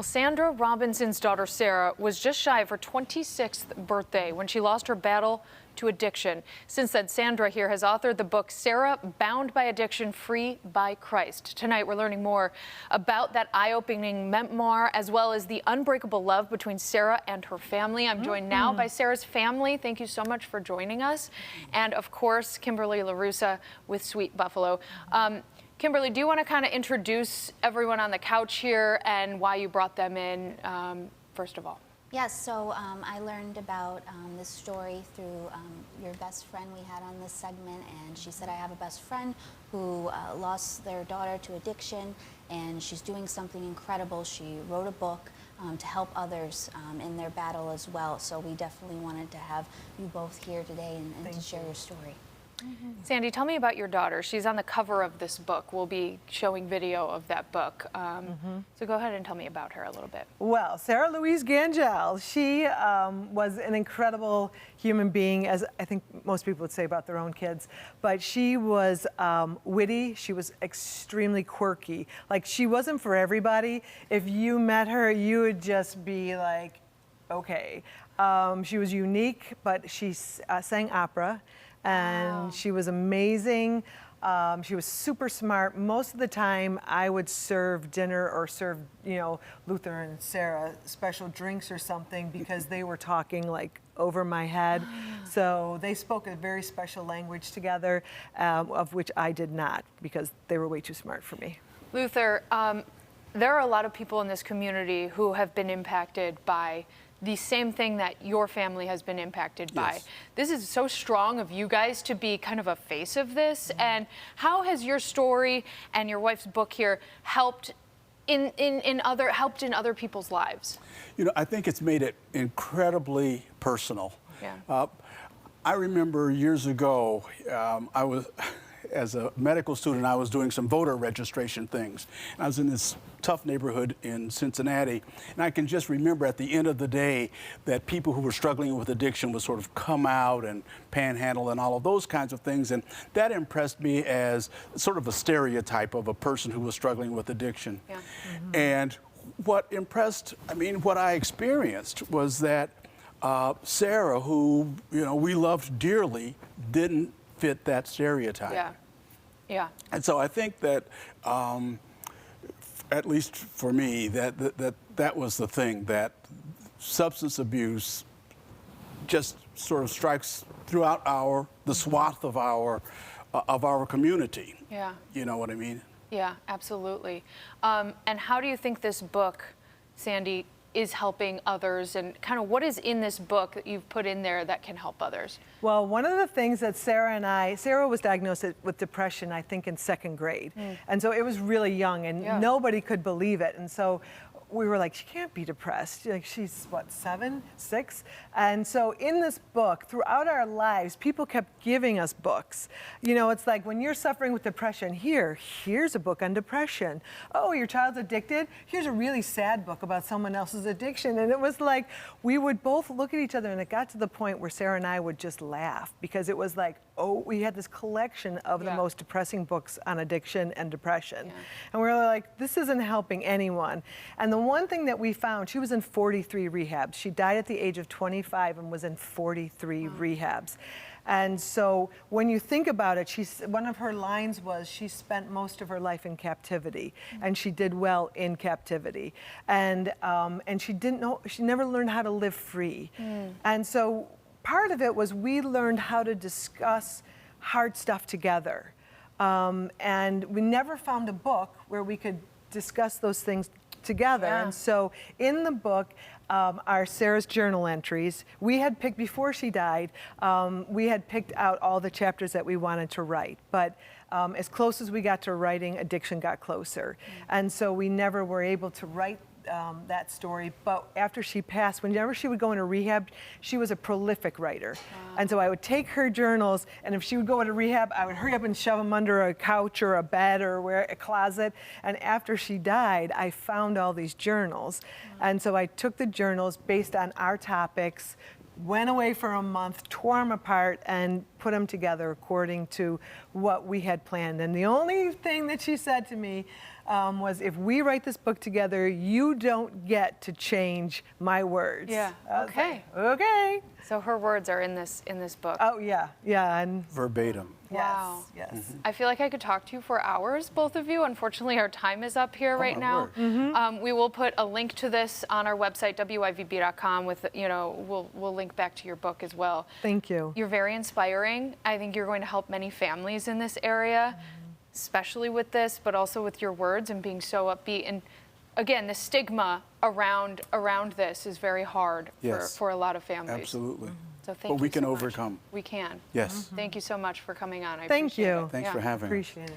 Sandra Robinson's daughter Sarah was just shy of her 26th birthday when she lost her battle to addiction. Since then, Sandra here has authored the book Sarah, Bound by Addiction, Free by Christ. Tonight, we're learning more about that eye-opening memoir, as well as the unbreakable love between Sarah and her family. I'm joined now by Sarah's family. Thank you so much for joining us. And of course, Kimberly LaRussa with Sweet Buffalo. Kimberly, do you want to kind of introduce everyone on the couch here and why you brought them in, first of all? Yes, so I learned about this story through your best friend we had on this segment, and she said, I have a best friend who lost their daughter to addiction, and she's doing something incredible. She wrote a book to help others in their battle as well, so we definitely wanted to have you both here today and to share your story. Sandy, tell me about your daughter. She's on the cover of this book. We'll be showing video of that book. So go ahead and tell me about her a little bit. Well, Sarah Louise Gangel, she was an incredible human being, as I think most people would say about their own kids. But she was witty. She was extremely quirky. Like, she wasn't for everybody. If you met her, you would just be like, okay. She was unique, but she sang opera. And she was amazing. She was super smart. Most of the time, I would serve dinner or serve, you know, Luther and Sarah special drinks or something because they were talking like over my head. So they spoke a very special language together, of which I did not because they were way too smart for me. Luther, there are a lot of people in this community who have been impacted by the same thing that your family has been impacted by. This is so strong of you guys to be kind of a face of this. And how has your story and your wife's book here helped in other people's lives? You know, I think it's made it incredibly personal. Yeah. I remember years ago, as a medical student, I was doing some voter registration things. And I was in this tough neighborhood in Cincinnati, and I can just remember at the end of the day that people who were struggling with addiction would sort of come out and panhandle and all of those kinds of things, and that impressed me as sort of a stereotype of a person who was struggling with addiction. Yeah. And what I experienced was that Sarah, who, you know, we loved dearly, didn't fit that stereotype. Yeah. Yeah. And so I think that, at least for me, that was the thing, that substance abuse just sort of strikes throughout the swath of our community. Yeah. You know what I mean? Yeah, absolutely. And how do you think this book, Sandy, is helping others, and kind of what is in this book that you've put in there that can help others? Well, one of the things that Sarah was diagnosed with depression, I think, in 2nd grade. And so it was really young, and nobody could believe it. And so we were like, she can't be depressed. Like, she's what, 7, 6? And so in this book, throughout our lives, people kept giving us books. You know, it's like when you're suffering with depression, here's a book on depression. Oh, your child's addicted? Here's a really sad book about someone else's addiction. And it was like, we would both look at each other, and it got to the point where Sarah and I would just laugh because it was like, oh, we had this collection of the most depressing books on addiction and depression. And we were like, this isn't helping anyone. And the one thing that we found, she was in 43 rehabs. She died at the age of 25 and was in 43 rehabs. And so when you think about it, one of her lines was she spent most of her life in captivity, and she did well in captivity. And she never learned how to live free. And so part of it was we learned how to discuss hard stuff together. And we never found a book where we could discuss those things together. And so in the book are Sarah's journal entries. We had picked, before she died, we had picked out all the chapters that we wanted to write. But as close as we got to writing, addiction got closer. And so we never were able to write that story. But after she passed, whenever she would go into rehab, she was a prolific writer. And so I would take her journals, and if she would go into rehab, I would hurry up and shove them under a couch or a bed or a closet. And after she died, I found all these journals. And so I took the journals based on our topics, went away for a month, tore them apart, and put them together according to what we had planned. And the only thing that she said to me was, if we write this book together, you don't get to change my words. Yeah. I was Okay. like, okay. So her words are in this book. Oh yeah, yeah, and Verbatim. Wow. yes, yes. I feel like I could talk to you for hours, both of you. Unfortunately, our time is up here right my now. word. We will put a link to this on our website, WIVB.com. With we'll link back to your book as well. Thank you. You're very inspiring. I think you're going to help many families in this area, especially with this, but also with your words and being so upbeat. And again, the stigma around this is very hard Yes. for a lot of families. Absolutely. So thank But you we can so much. overcome. We can. Yes. Thank you so much for coming on. I Thank appreciate you. it. Thanks Yeah. for having us. Appreciate it.